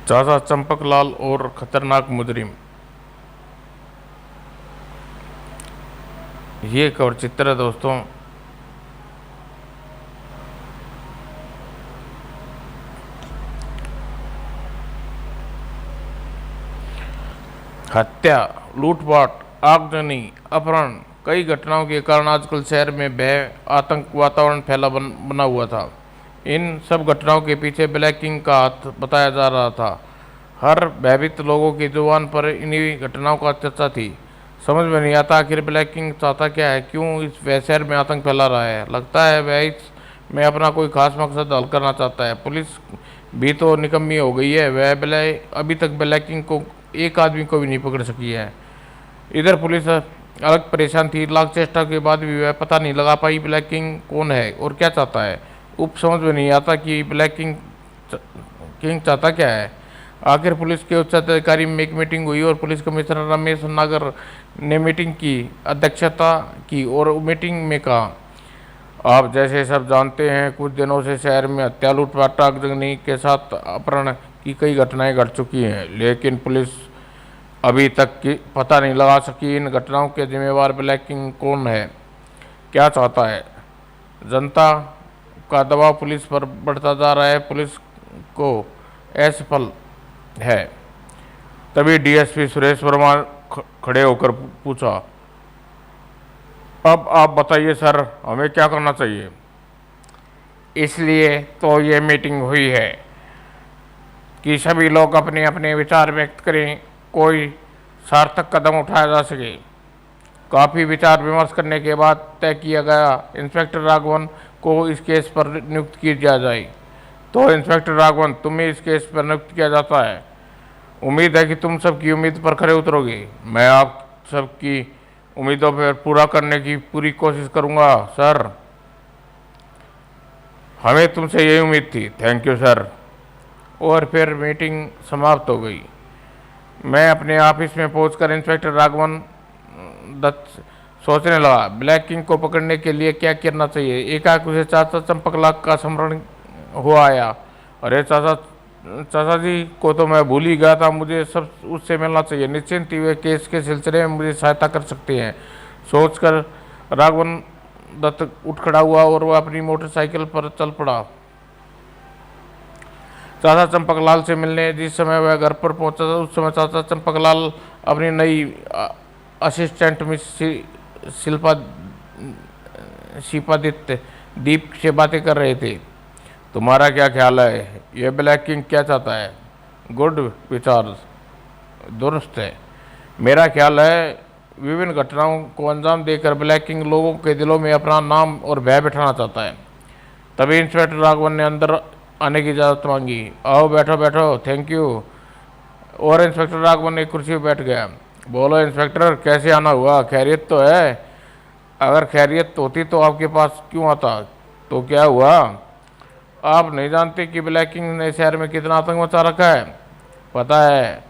चाचा चंपकलाल और खतरनाक मुजरिम, ये कवर चित्र है दोस्तों। हत्या, लूटपाट, आगजनी, अपहरण, कई घटनाओं के कारण आजकल शहर में भय, आतंक वातावरण फैला बना हुआ था। इन सब घटनाओं के पीछे ब्लैक किंग का हाथ बताया जा रहा था। हर भयभीत लोगों की जुबान पर इन्हीं घटनाओं का चर्चा थी। समझ में नहीं आता आखिर ब्लैक किंग चाहता क्या है, क्यों इस वह शहर में आतंक फैला रहा है। लगता है वह इस में अपना कोई खास मकसद हल करना चाहता है। पुलिस भी तो निकम्मी हो गई है, वह अभी तक ब्लैक किंग को एक आदमी को भी नहीं पकड़ सकी है। इधर पुलिस अलग परेशान थी, लाख चेष्टा के बाद भी वह पता नहीं लगा पाई ब्लैक किंग कौन है और क्या चाहता है। उप समझ में नहीं आता कि ब्लैक किंग चाहता क्या है। आखिर पुलिस के उच्च अधिकारी में एक मीटिंग हुई और पुलिस कमिश्नर रमेश नागर ने मीटिंग की अध्यक्षता की और मीटिंग में कहा, आप जैसे सब जानते हैं कुछ दिनों से शहर में हत्या, लूटपाट, आगजनी के साथ अपहरण की कई घटनाएं घट चुकी हैं, लेकिन पुलिस अभी तक की पता नहीं लगा सकी इन घटनाओं के जिम्मेवार ब्लैक किंग कौन है, क्या चाहता है। जनता का दबाव पुलिस पर बढ़ता जा रहा है, पुलिस को असफल है। तभी डीएसपी सुरेश वर्मा खड़े होकर पूछा, अब आप बताइए सर, हमें क्या करना चाहिए। इसलिए तो ये मीटिंग हुई है कि सभी लोग अपने अपने विचार व्यक्त करें, कोई सार्थक कदम उठाया जा सके। काफ़ी विचार विमर्श करने के बाद तय किया गया इंस्पेक्टर राघवन को इस केस पर नियुक्त किया जाए। तो इंस्पेक्टर राघवन, तुम्हें इस केस पर नियुक्त किया जाता है। उम्मीद है कि तुम सबकी उम्मीद पर खरे उतरोगे। मैं आप सबकी उम्मीदों पर पूरा करने की पूरी कोशिश करूंगा सर। हमें तुमसे यही उम्मीद थी। Thank you sir. और फिर मीटिंग समाप्त हो गई। मैं अपने ऑफिस में पहुंचकर इंस्पेक्टर राघवन दत्त सोचने लगा, ब्लैक किंग को पकड़ने के लिए क्या करना चाहिए। एकाएक उसे चाचा चंपकलाल का स्मरण हुआ आया। अरे चाचा चाचा जी को तो मैं भूल ही गया था, मुझे सब उससे मिलना चाहिए। निश्चिंत ही वे केस के सिलसिले में मुझे सहायता कर सकते हैं। सोचकर राघवन दत्त उठ खड़ा हुआ और वह अपनी मोटरसाइकिल पर चल पड़ा। चाचा चंपकलाल से मिलने जिस समय वह घर पर पहुंचा था, उस समय चाचा चंपकलाल अपनी नई असिस्टेंट मिस शिल्पा शिपादित्य दीप से बातें कर रहे थे। तुम्हारा क्या ख्याल है, यह ब्लैक किंग क्या चाहता है। गुड विचार दुरुस्त है। मेरा ख्याल है विभिन्न घटनाओं को अंजाम देकर ब्लैक किंग लोगों के दिलों में अपना नाम और भय बिठाना चाहता है। तभी इंस्पेक्टर राघवन ने अंदर आने की इजाज़त मांगी। आओ बैठो बैठो, थैंक यू। और इंस्पेक्टर राघवन एक कुर्सी पर बैठ गया। बोलो इंस्पेक्टर, कैसे आना हुआ, खैरियत तो है। अगर खैरियत होती तो आपके पास क्यों आता। तो क्या हुआ, आप नहीं जानते कि ब्लैक किंग ने शहर में कितना आतंक मचा रखा है। पता है,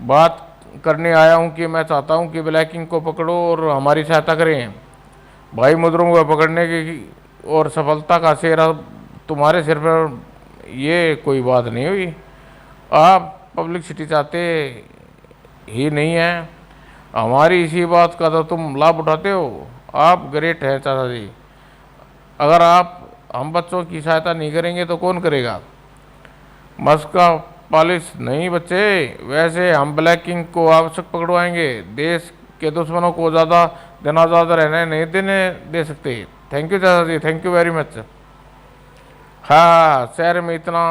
बात करने आया हूँ कि मैं चाहता हूँ कि ब्लैक किंग को पकड़ो और हमारी सहायता करें। भाई मुजरिम को पकड़ने की और सफलता का सेहरा तुम्हारे सिर पर, ये कोई बात नहीं हुई। आप पब्लिसिटी चाहते ही नहीं है, हमारी इसी बात का तो तुम लाभ उठाते हो। आप ग्रेट हैं चाचा जी। अगर आप हम बच्चों की सहायता नहीं करेंगे तो कौन करेगा। मस्का पॉलिश नहीं बच्चे, वैसे हम ब्लैक किंग को आवश्यक पकड़वाएंगे। देश के दुश्मनों को ज़्यादा दिन आज़ाद रहने नहीं देने दे सकते। थैंक यू चाचा जी, थैंक यू वेरी मच। हाँ, शहर में इतना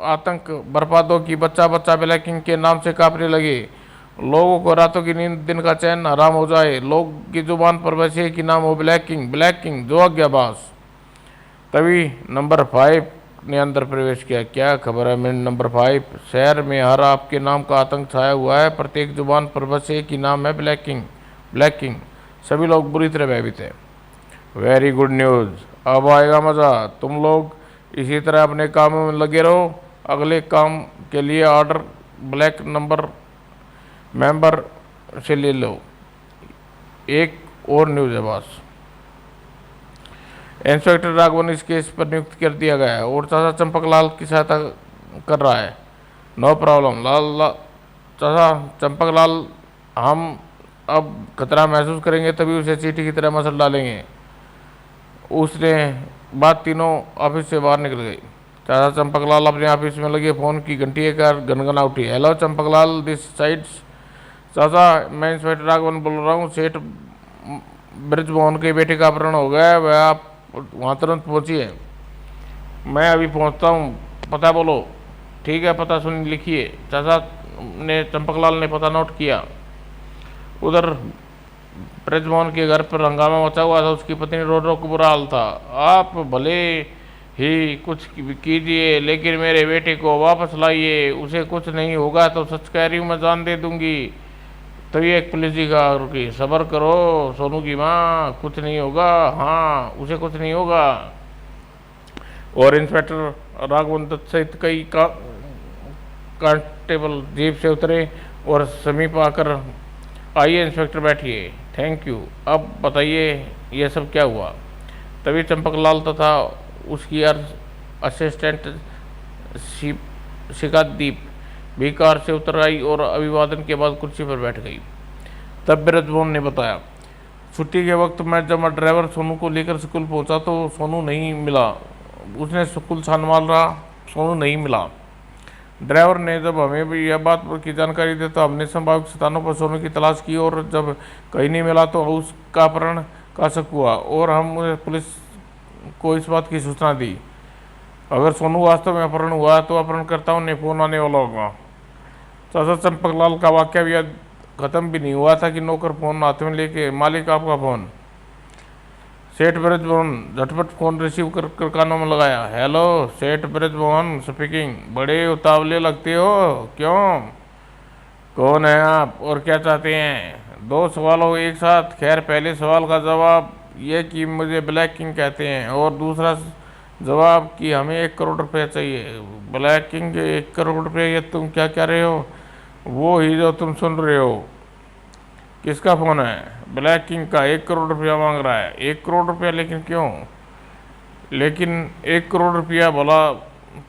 आतंक बर्पा दो कि बच्चा बच्चा ब्लैक किंग के नाम से कांपने लगे। लोगों को रातों की नींद, दिन का चैन हराम हो जाए। लोग की जुबान पर बस एक ही नाम हो, ब्लैक किंग, ब्लैक किंग, जो आज्ञाबाज। तभी नंबर 5 ने अंदर प्रवेश किया। क्या खबर है मिनट नंबर 5, शहर में हर आपके नाम का आतंक छाया हुआ है। प्रत्येक जुबान पर बस एक ही नाम है, ब्लैक किंग, ब्लैक किंग। सभी लोग बुरी तरह भयभीत है। वेरी गुड न्यूज़, अब आएगा मज़ा। तुम लोग इसी तरह अपने कामों में लगे रहो। अगले काम के लिए ऑर्डर ब्लैक नंबर मेंबर से ले लो। एक और न्यूज़ है बस। इंस्पेक्टर राघवन इस केस पर नियुक्त कर दिया गया है और चाचा चंपकलाल की सहायता कर रहा है। नो प्रॉब्लम चाचा चंपक लाल, हम अब खतरा महसूस करेंगे तभी उसे चींटी की तरह मसल डालेंगे। उसने बात तीनों ऑफिस से बाहर निकल गई। चाचा चंपकलाल अपने ऑफिस में लगे फ़ोन की घंटी एक गनगना उठी। Hello Champaklal, this sides. चाचा मैं इंस्पेक्टर राघवन बोल रहा हूँ। सेठ ब्रजमोहन के बेटे का अपहरण हो गया है, वह आप वहाँ तुरंत पहुँचिए। मैं अभी पहुँचता हूँ, पता बोलो। ठीक है, पता सुन लिखिए। चाचा ने चंपकलाल ने पता नोट किया। उधर ब्रजमोहन के घर पर हंगामा मचा हुआ था। उसकी पत्नी रो रो के बुरा हाल था। आप भले ही कुछ कीजिए लेकिन मेरे बेटे को वापस लाइए, उसे कुछ नहीं होगा तो सच कह रही हूँ, मैं जान दे दूंगी। तभी एक पुलिस जी का रुकी, सब्र करो सोनू की माँ, कुछ नहीं होगा। हाँ, उसे कुछ नहीं होगा। और इंस्पेक्टर राघवन दत्त सहित कई कांस्टेबल जीप से उतरे और समीप आकर, आइए इंस्पेक्टर बैठिए। Thank you. अब बताइए ये सब क्या हुआ। तभी चंपकलाल तथा उसकी असिस्टेंट शिकादीप भी कार से उतर आई और अभिवादन के बाद कुर्सी पर बैठ गई। तब ब्रजमोहन ने बताया, छुट्टी के वक्त मैं जब ड्राइवर सोनू को लेकर स्कूल पहुंचा तो सोनू नहीं मिला। उसने स्कूल छान मारा, सोनू नहीं मिला। ड्राइवर ने जब हमें भी यह बात की जानकारी दी तो हमने संभावित स्थानों पर सोनू की तलाश की और जब कहीं नहीं मिला तो उसका अपहरण का शक हुआ और हम पुलिस को इस बात की सूचना दी। अगर सोनू वास्तव में अपहरण हुआ तो अपहरणकर्ताओं ने फोन आने वाला होगा। चाचा चंपकलाल का वाक्य भी खत्म भी नहीं हुआ था कि नौकर फोन हाथ में लेके, मालिक आपका फोन। सेठ ब्रजमोहन झटपट फोन रिसीव कर कानों में लगाया। हेलो सेठ ब्रजमोहन स्पीकिंग। बड़े उतावले लगते हो, क्यों? कौन है आप और क्या चाहते हैं? दो सवाल हो एक साथ। खैर, पहले सवाल का जवाब ये कि मुझे ब्लैक किंग कहते हैं और दूसरा जवाब कि हमें 1 करोड़ रुपये चाहिए। ब्लैक किंग 1 करोड़ रुपये, ये तुम क्या कह रहे हो? वो ही जो तुम सुन रहे हो। किसका फ़ोन है? ब्लैक किंग का। 1 करोड़ रुपया मांग रहा है। 1 करोड़ रुपया? लेकिन क्यों? लेकिन 1 करोड़ रुपया भला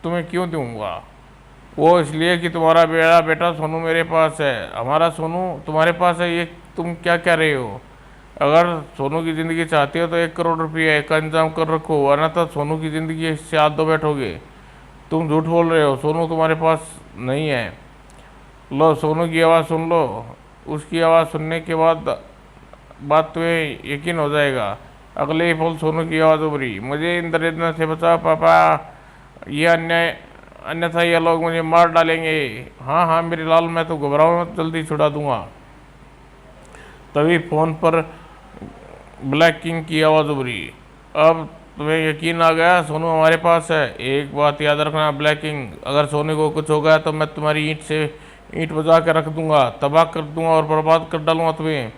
तुम्हें क्यों दूंगा? वो इसलिए कि तुम्हारा बेटा सोनू मेरे पास है। हमारा सोनू तुम्हारे पास है, ये तुम क्या कह रहे हो? अगर सोनू की ज़िंदगी चाहते हो तो 1 करोड़ रुपये का इंतजाम कर रखो, वरना तो सोनू की ज़िंदगी से हाथ धो बैठोगे। तुम झूठ बोल रहे हो, सोनू तुम्हारे पास नहीं है। लो सोनू की आवाज़ सुन लो। उसकी आवाज़ सुनने के बाद बात तुम्हें यकीन हो जाएगा। अगले ही पल सोनू की आवाज़ उभरी, मुझे इन दरिद्रों से बचाओ पापा, ये अन्यथा ये लोग मुझे मार डालेंगे। हाँ हाँ मेरे लाल, मैं तो घबराओ मत, जल्दी छुड़ा दूंगा। तभी फ़ोन पर ब्लैक किंग की आवाज़ उभरी, अब तुम्हें यकीन आ गया, सोनू हमारे पास है। एक बात याद रखना ब्लैक किंग, अगर सोनू को कुछ हो गया तो मैं तुम्हारी ईंट बजा के रख दूंगा, तबाह कर दूंगा और बर्बाद कर डालूंगा तुम्हें।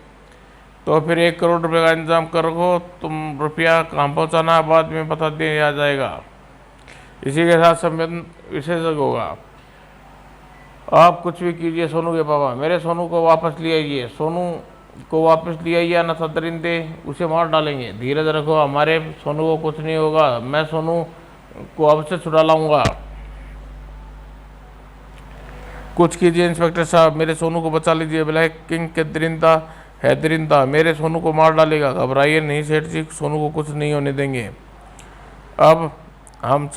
तो फिर 1 करोड़ रुपये का इंतजाम कर रखो। तुम रुपया कहाँ पहुँचाना बाद में बता दे आ जाएगा। इसी के साथ संबंध विशेषज्ञ होगा। आप कुछ भी कीजिए सोनू के पापा, मेरे सोनू को वापस ले आइए। सोनू को वापस ले आइए, न दरिंदे उसे मार डालेंगे। धीरज रखो, हमारे सोनू को कुछ नहीं होगा। मैं सोनू को अब से छुड़ा लाऊंगा। कुछ कीजिए इंस्पेक्टर साहब, मेरे सोनू को बचा लीजिए। ब्लैक किंग के दरिंदा है, दरिंदा मेरे सोनू को मार डालेगा। घबराइए नहीं सेठ जी, सोनू को कुछ नहीं होने देंगे। अब हम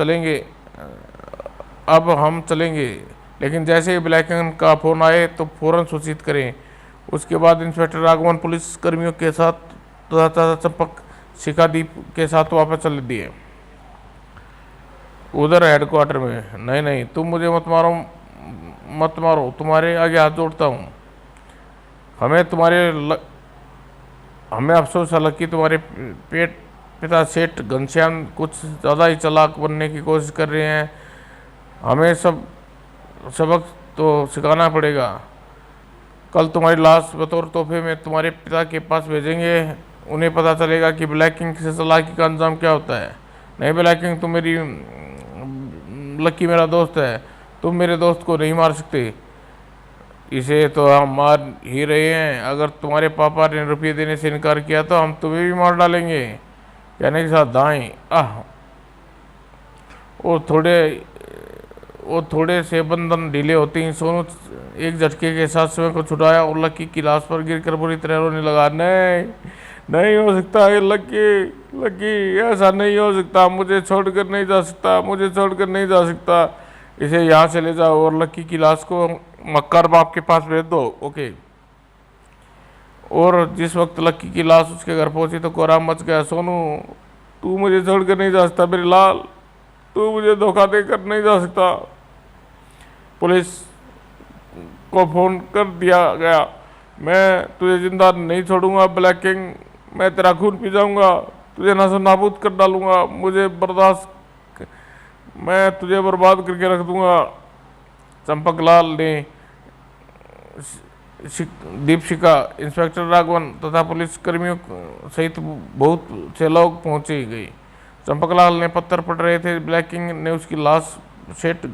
चलेंगे, लेकिन जैसे ही ब्लैक किंग का फ़ोन आए तो फौरन सूचित करें। उसके बाद इंस्पेक्टर राघवन पुलिस कर्मियों के साथ तथा चंपक शिखादीप के साथ वापस चल दिए उधर हेडक्वार्टर में। नहीं नहीं, तुम मुझे मत मारो, तुम्हारे आगे हाथ जोड़ता हूँ। हमें अफसोस है कि तुम्हारे पिता सेठ घनश्याम कुछ ज़्यादा ही चालाक बनने की कोशिश कर रहे हैं। हमें सबक तो सिखाना पड़ेगा। कल तुम्हारी लाश बतौर तोहफे में तुम्हारे पिता के पास भेजेंगे। उन्हें पता चलेगा कि ब्लैक किंग से चालाकी का अंजाम क्या होता है। नहीं ब्लैक किंग, तुम लक्की मेरा दोस्त है, तुम मेरे दोस्त को नहीं मार सकते। इसे तो हम मार ही रहे हैं। अगर तुम्हारे पापा ने रुपये देने से इनकार किया तो हम तुम्हें भी मार डालेंगे। कहने के साथ दाएं वो थोड़े से बंधन ढीले होते ही सोनू एक झटके के साथ स्वयं को छुड़ाया और लक्की की लाश पर गिरकर बुरी तरह रोने लगा। नहीं, नहीं हो सकता ये लक्की, लक्की ऐसा नहीं हो सकता, मुझे छोड़कर नहीं जा सकता, मुझे छोड़कर नहीं जा सकता, इसे यहाँ से ले जाओ और लक्की की लाश को मक्कार बाप के पास भेज दो। ओके। और जिस वक्त लक्की की लाश उसके घर पहुंची तो कोहराम मच गया। सोनू, तू मुझे छोड़कर नहीं जा सकता मेरे लाल, तू मुझे धोखा देकर नहीं जा सकता। पुलिस को फोन कर दिया गया। मैं तुझे जिंदा नहीं छोड़ूंगा ब्लैक किंग, मैं तेरा खून पी जाऊंगा, तुझे नसो नाबूद कर डालूंगा, मुझे बर्दाश्त, मैं तुझे बर्बाद करके रख दूंगा। चंपकलाल ने दीपशिखा, इंस्पेक्टर राघवन तथा पुलिस कर्मियों सहित बहुत से लोग पहुंचे गए। चंपकलाल ने पत्थर पड़ रहे थे। ब्लैक किंग ने उसकी लाश सेठ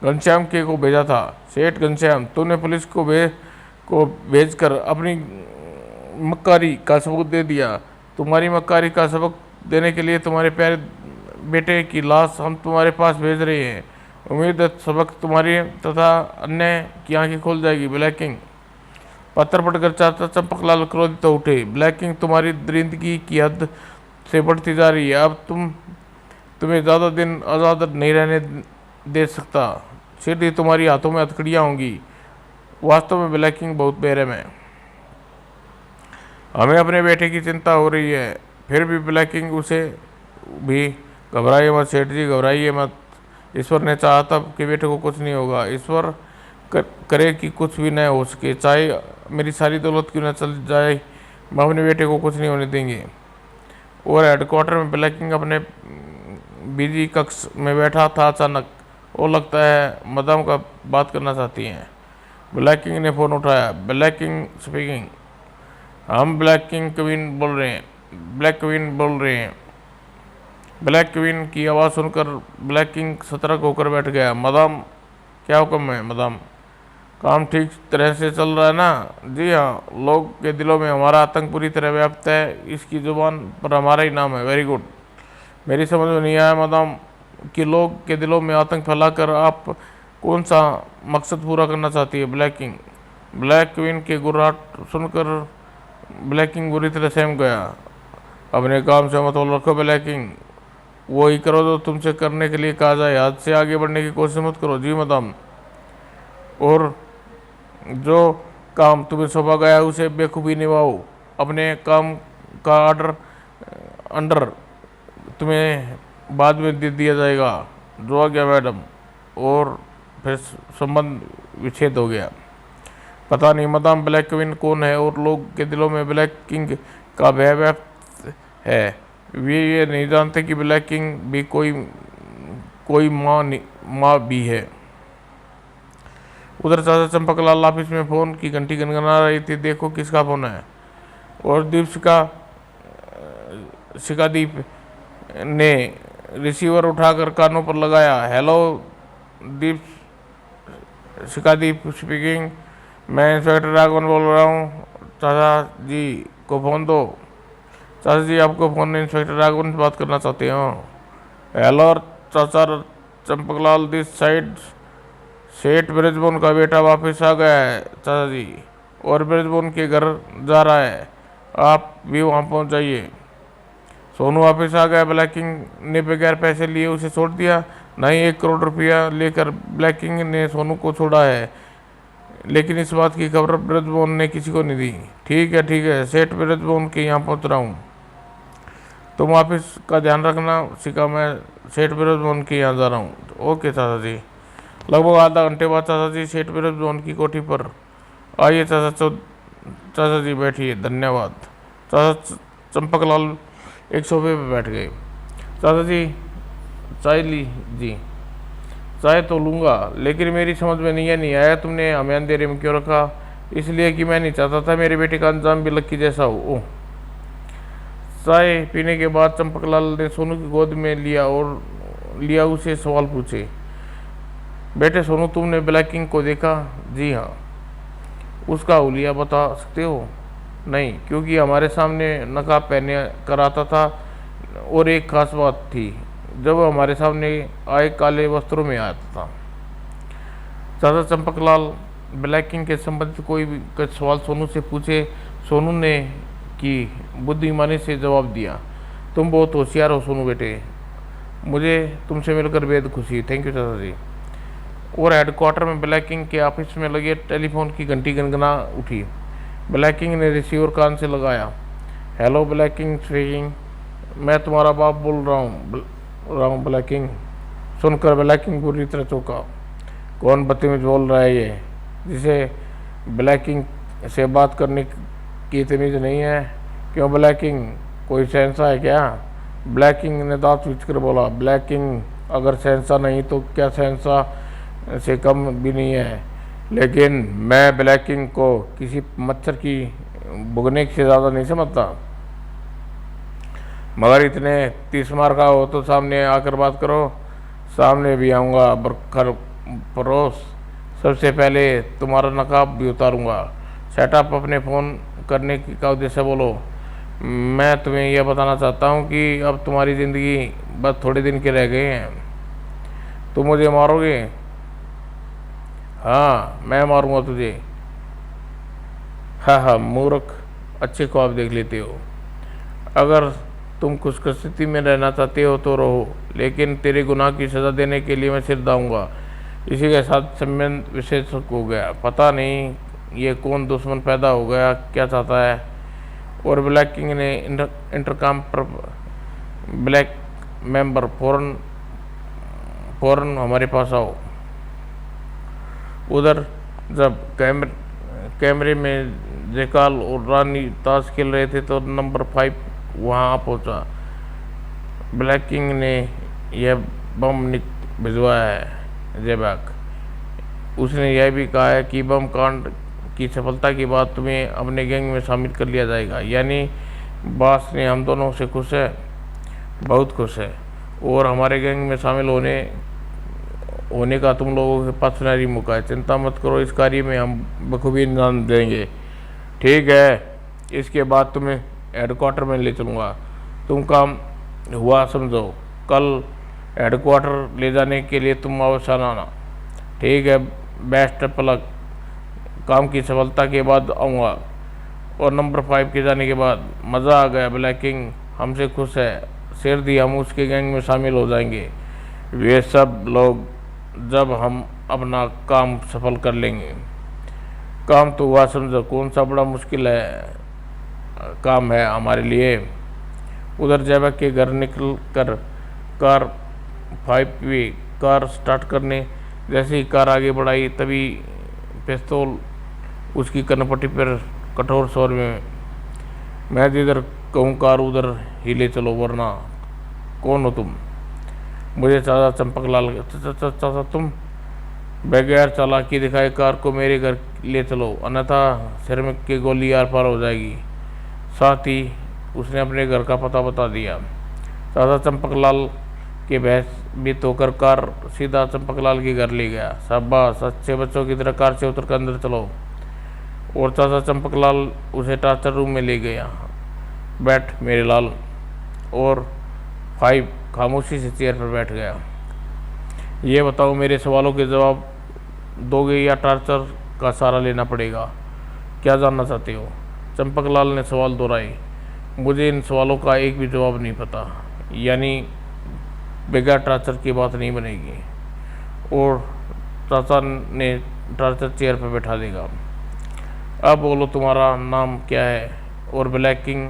घनश्याम के को भेजा था। सेठ घनश्याम, तूने पुलिस को भेजकर अपनी मक्कारी का सबूत दे दिया। तुम्हारी मक्कारी का सबक देने के लिए तुम्हारे प्यारे बेटे की लाश हम तुम्हारे पास भेज रहे हैं। उम्मीद है सबक तुम्हारी तथा अन्य की आंखें खोल जाएगी। ब्लैक किंग, पत्थर पड़कर चाहता चंपकलाल क्रोधित हो उठे। ब्लैक किंग, तुम्हारी दरिंदगी की हद से बढ़ती जा रही है। अब तुम्हें ज़्यादा दिन आज़ाद नहीं रहने दे सकता। सीधी तुम्हारी हाथों में हथकड़ियाँ होंगी। वास्तव में ब्लैक किंग बहुत बेरहम है। हमें अपने बेटे की चिंता हो रही है। फिर भी ब्लैक किंग, उसे भी घबराइए मत सेठ जी, घबराइए मत। ईश्वर ने चाहा था कि बेटे को कुछ नहीं होगा। ईश्वर करे कि कुछ भी न हो सके, चाहे मेरी सारी दौलत क्यों न चल जाए, हम अपने बेटे को कुछ नहीं होने देंगे। और हेडक्वार्टर में ब्लैक किंग अपने बिजी कक्ष में बैठा था। अचानक वो लगता है मदाम का बात करना चाहती हैं। ब्लैक किंग ने फ़ोन उठाया। Black king speaking. हम ब्लैक किंग क्वीन बोल रहे हैं, ब्लैक क्वीन बोल रहे हैं। ब्लैक क्वीन की आवाज़ सुनकर ब्लैक किंग सतर्क होकर बैठ गया। मदाम, क्या हुक्म है मदाम? काम ठीक तरह से चल रहा है ना? जी हाँ, लोग के दिलों में हमारा आतंक पूरी तरह व्याप्त है, इसकी जुबान पर हमारा ही नाम है। Very good. मेरी समझ में नहीं आया मदाम कि लोग के दिलों में आतंक फैलाकर आप कौन सा मकसद पूरा करना चाहती है? Black king. ब्लैक क्वीन के गुर्राट सुनकर ब्लैक किंग बुरी तरह सहम गया। अपने काम से मतलब रखो ब्लैक किंग, वही करो जो तुमसे करने के लिए कहा जाए, हाथ से आगे बढ़ने की कोशिश मत करो। जी मदाम। और जो काम तुम्हें सौंपा गया है उसे बेखूबी निभाओ। अपने काम का अंडर तुम्हें बाद में दे दिया जाएगा। जो आ गया मैडम। और फिर संबंध विच्छेद हो गया। पता नहीं मदाम ब्लैक क्वीन कौन है और लोग के दिलों में ब्लैक किंग का भय व्याप्त है। वे ये नहीं जानते कि ब्लैक किंग भी कोई माँ भी है। उधर चाचा चंपकलाल ऑफिस में फ़ोन की घंटी गनगना रही थी। देखो किसका फ़ोन है। और शिकादीप ने रिसीवर उठाकर कानों पर लगाया। हेलो दीप, शिकादीप स्पीकिंग, मैं इंस्पेक्टर राघवन बोल रहा हूँ। चाचा जी को फ़ोन दो। चाचा जी आपको फ़ोन, इंस्पेक्टर राघवन से बात करना चाहते हो। हेलो चाचा चंपकलाल दिस साइड, सेठ ब्रिजबोन का बेटा वापस आ गया है चाचा जी, और ब्रिजबोन के घर जा रहा है, आप भी वहाँ पहुँच जाइए। सोनू वापस आ गया। ब्लैक किंग ने बगैर पैसे लिए उसे छोड़ दिया? नहीं, 1 करोड़ रुपया लेकर ब्लैक किंग ने सोनू को छोड़ा है, लेकिन इस बात की खबर ब्रिजबोन ने किसी को नहीं दी। ठीक है, सेठ ब्रिजबोन के यहाँ पहुँच रहा हूँ, तुम ऑफिस का ध्यान रखना। सिका, मैं सेठ ब्रिजबोन के यहाँ जा रहा हूँ। ओके चाचा जी। लगभग आधा घंटे बाद चाचा जी सेठ ब्रिजबोन की कोठी पर आइए। चाचा जी बैठिए। धन्यवाद। चाचा चंपकलाल एक सोफे पर बैठ गए। चाचा जी चाय ली जी? चाय तो लूँगा, लेकिन मेरी समझ में नहीं आया तुमने हमें अंधेरे में क्यों रखा? इसलिए कि मैं नहीं चाहता था मेरे बेटे का अंजाम भी लक्की जैसा हो। ओह। चाय पीने के बाद चंपकलाल ने सोनू की गोद में लिया उसे सवाल पूछे। बेटे सोनू, तुमने ब्लैक किंग को देखा? जी हाँ। उसका हुलिया बता सकते हो? नहीं, क्योंकि हमारे सामने नकाब पहने कर आता था। और एक खास बात थी, जब वह हमारे सामने आए काले वस्त्रों में आता था। चाचा चंपकलाल ब्लैक किंग के संबंधित कोई भी कुछ सवाल सोनू से पूछे। सोनू ने कि बुद्धिमानी से जवाब दिया, तुम बहुत होशियार हो सोनू बेटे, मुझे तुमसे मिलकर बेहद खुशी। थैंक यू चाचा जी। और हेडक्वार्टर में ब्लैक किंग के ऑफिस में लगे टेलीफोन की घंटी गनगना उठी। ब्लैक किंग ने रिसीवर कान से लगाया। हेलो ब्लैक किंग स्पीकिंग, मैं तुम्हारा बाप बोल रहा हूँ ब्लैक किंग। सुनकर ब्लैक किंग बुरी तरह चौंका। कौन बदतमीज बोल रहा है ये, जिसे ब्लैक किंग से बात करने की तमीज़ नहीं है? क्यों ब्लैक किंग, कोई शहंशाह है क्या? ब्लैक किंग ने दांत पीट कर बोला। ब्लैक किंग अगर शहंशाह नहीं तो क्या शहंशाह से कम भी नहीं है, लेकिन मैं ब्लैक किंग को किसी मच्छर की भुगने से ज़्यादा नहीं समझता। मगर इतने 30 मार का हो तो सामने आकर बात करो। सामने भी आऊँगा बरखर परोस, सबसे पहले तुम्हारा नकाब भी उतारूँगा। सेटअप अपने फ़ोन करने का उद्देश्य बोलो। मैं तुम्हें यह बताना चाहता हूँ कि अब तुम्हारी ज़िंदगी बस थोड़े दिन के रह गए हैं। तुम मुझे मारोगे? हाँ, मैं मारूंगा तुझे। हाँ, मूर्ख, अच्छे ख्वाब देख लेते हो। अगर तुम खुशकिस्मती में रहना चाहते हो तो रहो, लेकिन तेरे गुनाह की सज़ा देने के लिए मैं सिर दाऊँगा। इसी के साथ संबंध विशेष हो गया। पता नहीं ये कौन दुश्मन पैदा हो गया, क्या चाहता है। और ब्लैक किंग ने इंटरकॉम पर, ब्लैक मेंबर फ़ौरन हमारे पास आओ। उधर जब कैमरे में जयकाल और रानी ताश खेल रहे थे तो नंबर 5 वहाँ पहुँचा। ब्लैक किंग ने यह बम भिजवाया है जयबाग। उसने यह भी कहा है कि बम कांड की सफलता के बाद तुम्हें अपने गैंग में शामिल कर लिया जाएगा। यानी बॉस ने हम दोनों से खुश है, बहुत खुश है, और हमारे गैंग में शामिल होने का तुम लोगों के पास सुनहरी मौका है। चिंता मत करो, इस कार्य में हम बखूबी इंजाम देंगे। ठीक है, इसके बाद तुम्हें हेडक्वार्टर में ले चलूँगा। तुम काम हुआ समझो। कल हेडक्वार्टर ले जाने के लिए तुम अवश्य आना। ठीक है, बेस्ट ऑफ लक। काम की सफलता के बाद आऊँगा। और नंबर 5 के जाने के बाद मज़ा आ गया। ब्लैक किंग हमसे खुश है, शेर दी हम उसके गैंग में शामिल हो जाएंगे। वे सब लोग जब हम अपना काम सफल कर लेंगे। काम तो हुआ समझो, कौन सा बड़ा मुश्किल है काम है हमारे लिए। उधर जैबक के घर निकल कर कार 5वी कार स्टार्ट करने जैसे ही कार आगे बढ़ाई तभी पिस्तौल उसकी कनपट्टी पर कठोर स्वर में, मैं जिधर कहूँ कार उधर ही ले चलो, वरना। कौन हो तुम? मुझे चाचा चंपकलाल। चाचा तुम बगैर चालाकी दिखाए कार को मेरे घर ले चलो, अन्यथा सिर में की गोली आर पार हो जाएगी। साथ ही उसने अपने घर का पता बता दिया। चाचा चंपकलाल के भयभीत होकर कार सीधा चंपकलाल के घर ले गया। शाबाश, अच्छे बच्चों की तरह कार से उतर कर अंदर चलो। और चाचा चंपकलाल उसे टार्चर रूम में ले गया। बैठ मेरे लाल। और 5 खामोशी से चेयर पर बैठ गया। ये बताओ, मेरे सवालों के जवाब दोगे या टार्चर का सहारा लेना पड़ेगा? क्या जानना चाहते हो? चंपकलाल ने सवाल दोहराए। मुझे इन सवालों का एक भी जवाब नहीं पता। यानी बगैर टार्चर की बात नहीं बनेगी। और चाचा ने टार्चर चेयर पर बैठा देगा। अब बोलो, तुम्हारा नाम क्या है और ब्लैक किंग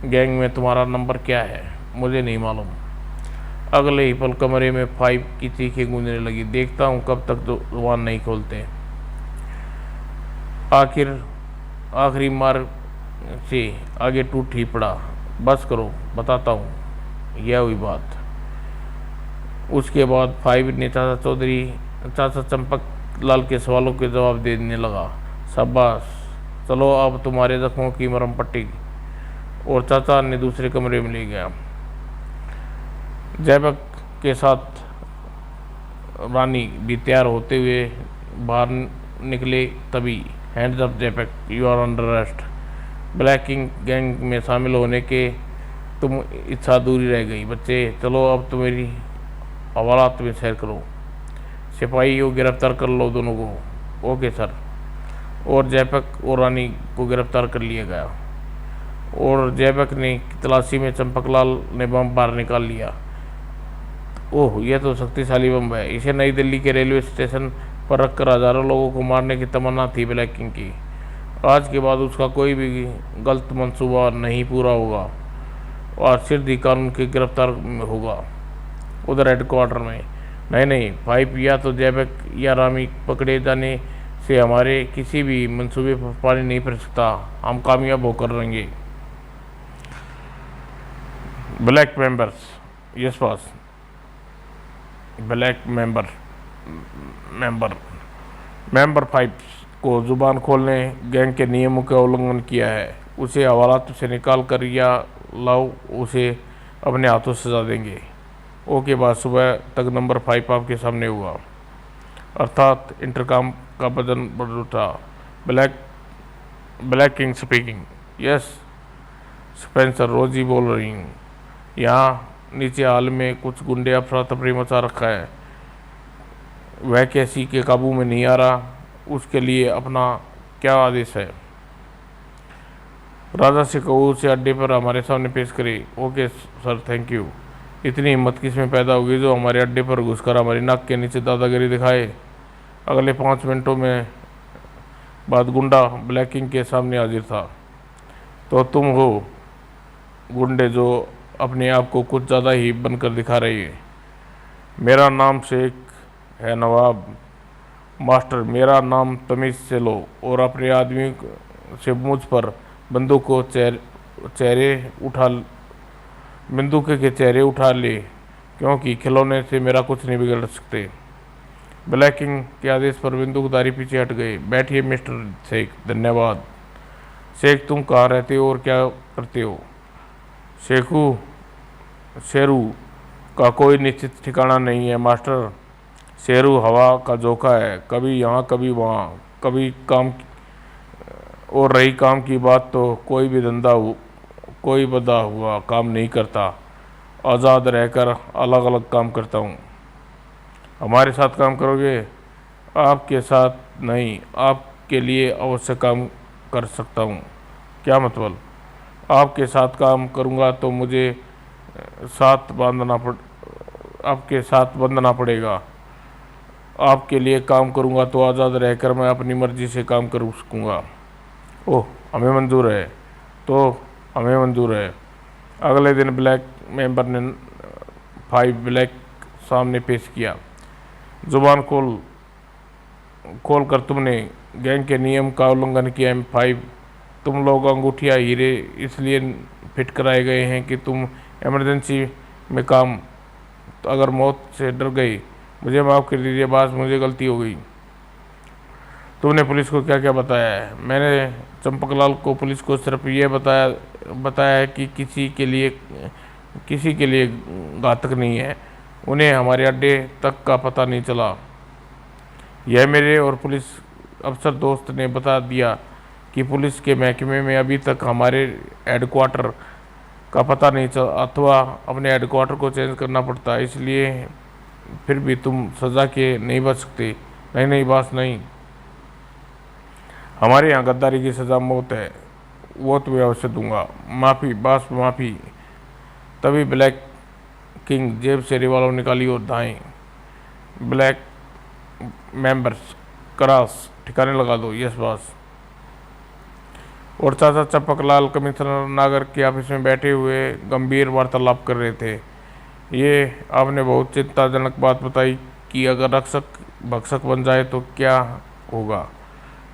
गैंग में तुम्हारा नंबर क्या है? मुझे नहीं मालूम। अगले ही पल कमरे में 5 की चीखें गूंजने लगी। देखता हूँ कब तक जुबान नहीं खोलते। आखिरी मार से आगे टूट ही पड़ा। बस करो, बताता हूँ। यह हुई बात। उसके बाद 5 ने चाचा चंपक लाल के सवालों के जवाब देने लगा। शाबाश, चलो अब तुम्हारे जख्मों की मरहम पट्टी। और चाचा ने दूसरे कमरे में ले गया। जैबक के साथ रानी भी तैयार होते हुए बाहर निकले। तभी हैंड्स अप जैबक, you are under arrest. Black king gang में शामिल होने के तुम इच्छा अधूरी रह गई। बच्चे चलो अब तो मेरी हवालात में सैर करो। सिपाही को गिरफ्तार कर लो दोनों को। Okay sir. और जयपक और रानी को गिरफ्तार कर लिया गया और जयपक ने तलाशी में चंपकलाल ने बम बाहर निकाल लिया। ओह, यह तो शक्तिशाली बम है। इसे नई दिल्ली के रेलवे स्टेशन पर रखकर हजारों लोगों को मारने की तमन्ना थी ब्लैक किंग की। आज के बाद उसका कोई भी गलत मंसूबा नहीं पूरा होगा और सिर्फ कानून के गिरफ्तार होगा उधर हेडक्वार्टर में। नहीं नहीं भाई, या तो जैबक या रामी पकड़े जाने से हमारे किसी भी मंसूबे पर पानी नहीं फिर सकता। हम कामयाब होकर रहेंगे। Black members, yes boss. Black member 5 को जुबान खोलने गैंग के नियमों का उल्लंघन किया है। उसे हवालात से निकाल कर या लाओ, उसे अपने हाथों सजा देंगे। ओके बात, सुबह तक नंबर 5 आपके सामने हुआ। अर्थात इंटरकॉम का बटन बढ़ उठा। Black king speaking. Yes Spencer, रोजी बोल रही हूँ। यहाँ नीचे हाल में कुछ गुंडे अफरा तफरी मचा रखा है। वह किसी के काबू में नहीं आ रहा। उसके लिए अपना क्या आदेश है? राजा से कहो उसे अड्डे पर हमारे सामने पेश करे। Okay sir, thank you. इतनी हिम्मत किस में पैदा होगी जो हमारे अड्डे पर घुसकर हमारी नाक के नीचे दादागिरी दिखाए? अगले 5 मिनटों में बाद गुंडा ब्लैक किंग के सामने हाजिर था। तो तुम हो गुंडे जो अपने आप को कुछ ज़्यादा ही बनकर दिखा रही है। मेरा नाम शेख है नवाब। मास्टर, मेरा नाम तमीज़ से लो और अपने आदमी से मुझ पर बंदूक के चेहरे उठा ले, क्योंकि खिलौने से मेरा कुछ नहीं बिगड़ सकते। ब्लैक किंग के आदेश पर बंदूकधारी पीछे हट गए। बैठिए मिस्टर शेख। धन्यवाद। शेख, तुम कहाँ रहते हो और क्या करते हो? शेरू का कोई निश्चित ठिकाना नहीं है मास्टर। शेरू हवा का झोंका है, कभी यहाँ कभी वहाँ, कभी काम। और रही काम की बात, तो कोई बंधा हुआ काम नहीं करता। आज़ाद रहकर अलग अलग काम करता हूँ। हमारे साथ काम करोगे? आपके साथ नहीं, आपके लिए अवश्य काम कर सकता हूँ। क्या मतलब? आपके साथ काम करूँगा तो मुझे आपके साथ बंधना पड़ेगा। आपके लिए काम करूँगा तो आज़ाद रहकर मैं अपनी मर्जी से काम कर सकूँगा। ओह, हमें मंजूर है, तो हमें मंजूर है। अगले दिन ब्लैक मेंबर ने 5 ब्लैक सामने पेश किया। जुबान खोल कर तुमने गैंग के नियम का उल्लंघन किया। M5, तुम लोग अंगूठिया हीरे इसलिए फिट कराए गए हैं कि तुम इमरजेंसी में काम, तो अगर मौत से डर गई, मुझे माफ़ कर दीजिए बॉस, मुझे गलती हो गई। तुमने पुलिस को क्या क्या बताया है? मैंने चंपकलाल को पुलिस को सिर्फ ये बताया है कि किसी के लिए घातक नहीं है। उन्हें हमारे अड्डे तक का पता नहीं चला। यह मेरे और पुलिस अफसर दोस्त ने बता दिया कि पुलिस के महकमे में अभी तक हमारे हेडक्वार्टर का पता नहीं चला, अथवा अपने हेडक्वार्टर को चेंज करना पड़ता है। इसलिए फिर भी तुम सज़ा के नहीं बच सकते। नहीं बॉस, नहीं। हमारे यहाँ गद्दारी की सज़ा मौत है। वो तुम्हें अवश्य दूंगा। माफ़ी बॉस, माफ़ी। तभी ब्लैक किंग जेब से रिवॉल्वर निकाली और धाएं। ब्लैक मेंबर्स, क्रॉस ठिकाने लगा दो। Yes boss. और चाचा चंपकलाल कमिश्नर नागर के ऑफिस में बैठे हुए गंभीर वार्तालाप कर रहे थे। ये आपने बहुत चिंताजनक बात बताई कि अगर रक्षक भक्षक बन जाए तो क्या होगा।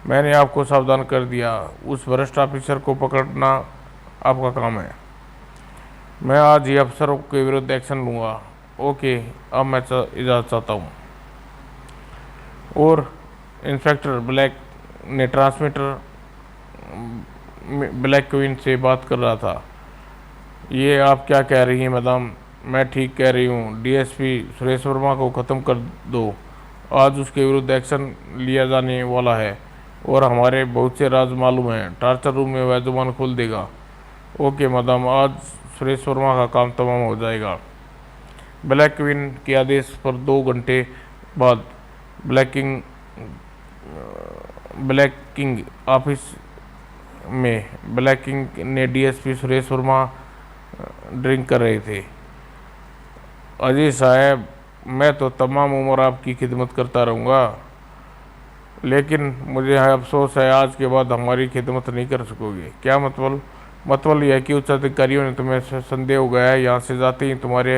मैंने आपको सावधान कर दिया। उस भ्रष्ट ऑफिसर को पकड़ना आपका काम है। मैं आज ही अफसरों के विरुद्ध एक्शन लूँगा। ओके, अब मैं इजाज़त चाहता हूँ। और इंस्पेक्टर ब्लैक ने ट्रांसमीटर ब्लैक क्वीन से बात कर रहा था। ये आप क्या कह रही हैं मैडम? मैं ठीक कह रही हूँ। डीएसपी सुरेश वर्मा को ख़त्म कर दो। आज उसके विरुद्ध एक्शन लिया जाने वाला है और हमारे बहुत से राज मालूम हैं। टार्चर रूम में वह जुबान खोल देगा। ओके मैडम, आज सुरेश वर्मा का काम तमाम हो जाएगा। ब्लैक क्वीन के आदेश पर 2 घंटे बाद ब्लैकिंग ऑफिस में ब्लैकिंग ने डीएसपी सुरेश वर्मा ड्रिंक कर रहे थे। अजी साहब, मैं तो तमाम उम्र आपकी खिदमत करता रहूँगा, लेकिन मुझे अफसोस है आज के बाद हमारी खिदमत नहीं कर सकोगे। क्या मतलब यह कि उच्च अधिकारियों ने तुम्हें संदेह हो गया है। यहाँ से जाते ही तुम्हारे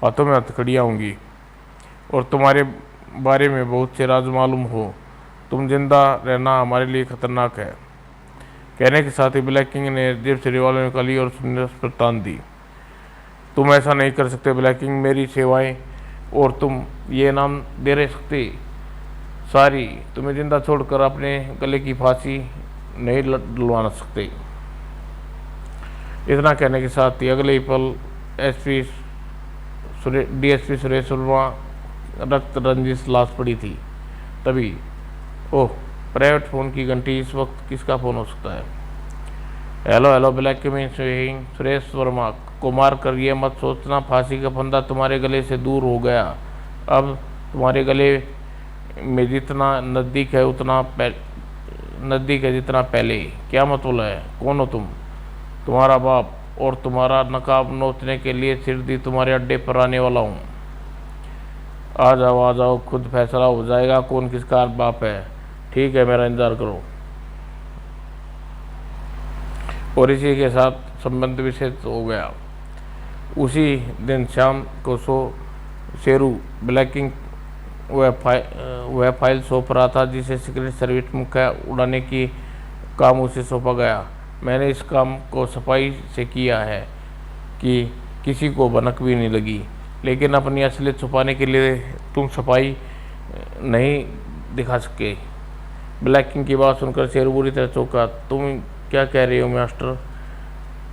हाथों में हथकड़ियाँ होंगी और तुम्हारे बारे में बहुत से राज मालूम हो। तुम जिंदा रहना हमारे लिए खतरनाक है। कहने के साथ ही ब्लैक किंग ने जेब से रिवॉल्वर निकाली और सुंदर पर तान दी। तुम ऐसा नहीं कर सकते ब्लैक किंग, मेरी सेवाएं और तुम ये नाम दे रह सकते सारी, तुम्हें जिंदा छोड़कर अपने गले की फांसी नहीं दिलवा सकते। इतना कहने के साथ ही अगले ही पल डीएसपी सुरेश वर्मा रक्त रंजित लाश पड़ी थी। तभी ओह, प्राइवेट फ़ोन की घंटी। इस वक्त किसका फ़ोन हो सकता है? Hello black king speaking. Suresh Verma को मार कर ये मत सोचना फांसी का फंदा तुम्हारे गले से दूर हो गया। अब तुम्हारे गले में जितना नज़दीक है नज़दीक है जितना पहले। क्या मतलब है? कौन हो तुम? तुम्हारा बाप, और तुम्हारा नकाब नोचने के लिए सिरदी तुम्हारे अड्डे पर आने वाला हूँ। आ जाओ, खुद फैसला हो जाएगा कौन किसका बाप है। ठीक है, मेरा इंतज़ार करो। और इसी के साथ संबंध विशेष हो गया। उसी दिन शाम को शेरू ब्लैकिंग वह फाइल सौंप रहा था जिसे सीक्रेट सर्विस मुख्य उड़ाने की काम उसे सौंपा गया। मैंने इस काम को सफाई से किया है कि किसी को भनक भी नहीं लगी, लेकिन अपनी असलियत छुपाने के लिए तुम सफाई नहीं दिखा सके। ब्लैक किंग की बात सुनकर शेरू बुरी तरह चौंका। तुम क्या कह रहे हो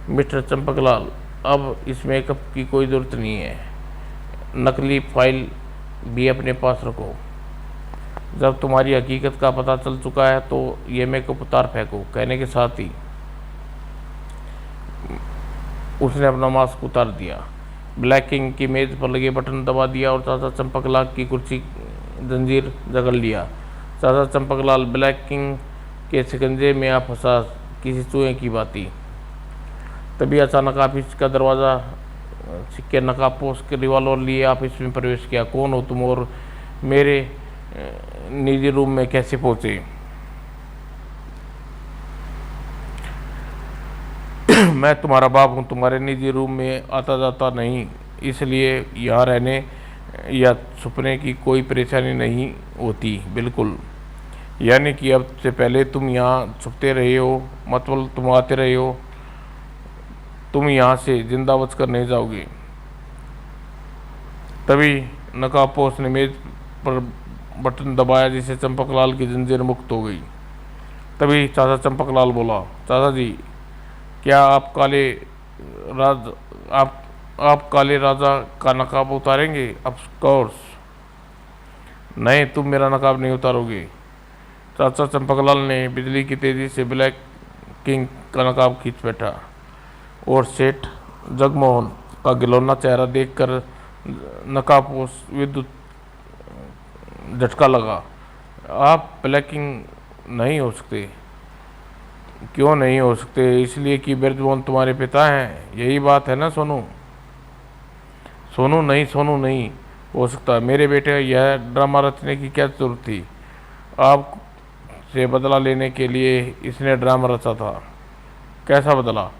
मिस्टर चंपकलाल? अब इस मेकअप की कोई ज़रूरत नहीं है। नकली फाइल भी अपने पास रखो। जब तुम्हारी हकीकत का पता चल चुका है तो ये मेकअप उतार फेंको। कहने के साथ ही उसने अपना मास्क उतार दिया, ब्लैक किंग की मेज पर लगे बटन दबा दिया और चाचा चंपकलाल की कुर्सी जंजीर जकड़ लिया। चाचा चंपकलाल ब्लैक किंग के शिकंजे में आप फंसा किसी चूहे की बाती। तभी अचानक ऑफिस का दरवाज़ा सिक्के नकाबपोश के रिवॉल्वर लिए ऑफिस में प्रवेश किया। कौन हो तुम और मेरे निजी रूम में कैसे पहुँचे? मैं तुम्हारा बाप हूँ, तुम्हारे निजी रूम में आता जाता नहीं, इसलिए यहाँ रहने या छुपने की कोई परेशानी नहीं होती। बिल्कुल, यानी कि अब से पहले तुम यहाँ छुपते रहे हो, मतलब तुम आते रहे हो। तुम यहाँ से जिंदा बचकर नहीं जाओगे। तभी नकाबपोश ने मेज पर बटन दबाया जिससे चंपकलाल की जंजीर मुक्त हो गई। तभी चाचा चंपकलाल बोला, चाचा जी, क्या आप काले राजा का नकाब उतारेंगे? ऑफ कोर्स नहीं, तुम मेरा नकाब नहीं उतारोगे। चाचा चंपकलाल ने बिजली की तेज़ी से ब्लैक किंग का नकाब खींच बैठा और सेठ जगमोहन का गिलौना चेहरा देखकर नकाबपोश विद्युत झटका लगा। आप ब्लैक किंग नहीं हो सकते। क्यों नहीं हो सकते? इसलिए कि ब्रजमोहन तुम्हारे पिता हैं। यही बात है ना सोनू? सोनू नहीं हो सकता मेरे बेटे। यह ड्रामा रचने की क्या जरूरत थी? आप से बदला लेने के लिए इसने ड्रामा रचा था। कैसा बदला?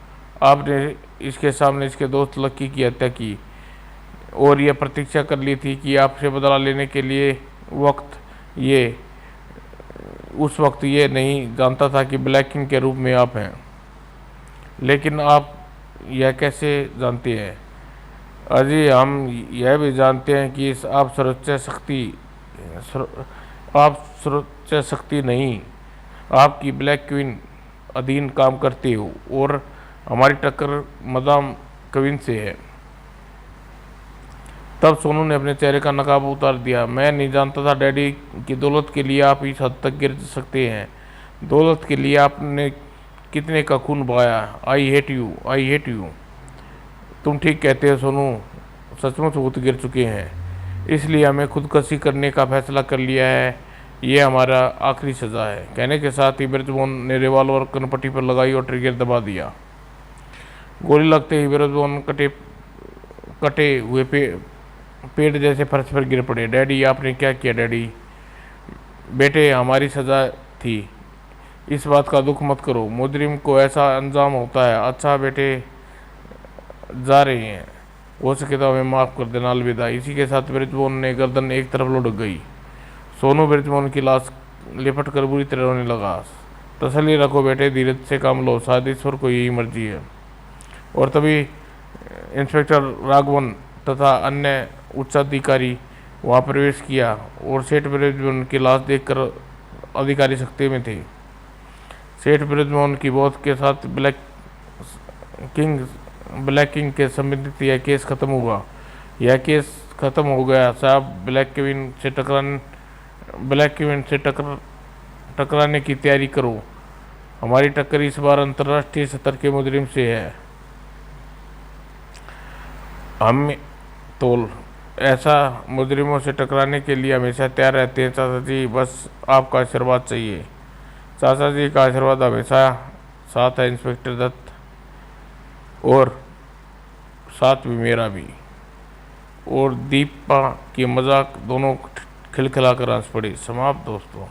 आपने इसके सामने इसके दोस्त लक्की की हत्या की और यह प्रतीक्षा कर ली थी कि आपसे बदला लेने के लिए उस वक्त ये नहीं जानता था कि ब्लैक किंग के रूप में आप हैं। लेकिन आप यह कैसे जानते हैं? अजी, हम यह भी जानते हैं कि आप सुरक्षा शक्ति नहीं, आपकी ब्लैक क्वीन अधीन काम करती हो और हमारी टक्कर मदाम क्वीन से है। तब सोनू ने अपने चेहरे का नकाब उतार दिया। मैं नहीं जानता था डैडी की दौलत के लिए आप इस हद तक गिर सकते हैं। दौलत के लिए आपने कितने का खून बहाया। I hate you. तुम ठीक कहते हो सोनू, सचमुच भूत गिर चुके हैं, इसलिए हमें खुदकुशी करने का फैसला कर लिया है। ये हमारा आखिरी सज़ा है। कहने के साथ ही ब्रिजमोहन ने रिवॉल्वर कनपट्टी पर लगाई और ट्रिगर दबा दिया। गोली लगते ही ब्रिजमोहन कटे कटे हुए पेड़ जैसे फर्श पर गिर पड़े। डैडी, आपने क्या किया डैडी? बेटे, हमारी सज़ा थी, इस बात का दुख मत करो। मुजरिम को ऐसा अंजाम होता है। अच्छा बेटे, जा रहे हैं, हो सके तो हमें माफ़ कर देना, अलविदा। इसी के साथ ब्रिजमोहन ने गर्दन एक तरफ लुढ़क गई। सोनू ब्रिजमोहन की लाश लिपट कर बुरी तरह रोने लगा। तसल्ली रखो बेटे, धीरज से काम लो, शायद ईश्वर को यही मर्जी है। और तभी इंस्पेक्टर राघवन तथा अन्य उच्चाधिकारी वहाँ प्रवेश किया और सेठ ब्रिजमोहन की लाश देखकर अधिकारी सख्ती में थे। सेठ ब्रिजमोहन की मौत के साथ ब्लैक किंग के संबंधित यह केस खत्म हुआ। यह केस खत्म हो गया साहब। ब्लैक क्वीन से टकराने की तैयारी करो। हमारी टक्कर इस बार अंतर्राष्ट्रीय स्तर के मुजरिम से है। हम तो ऐसा मुजरिमों से टकराने के लिए हमेशा तैयार रहते हैं चाचा जी, बस आपका आशीर्वाद चाहिए। चाचा जी का आशीर्वाद हमेशा साथ है इंस्पेक्टर दत्त, और साथ भी मेरा भी। और दीपा की मजाक दोनों खिलखिलाकर हंस पड़ी। समाप्त दोस्तों।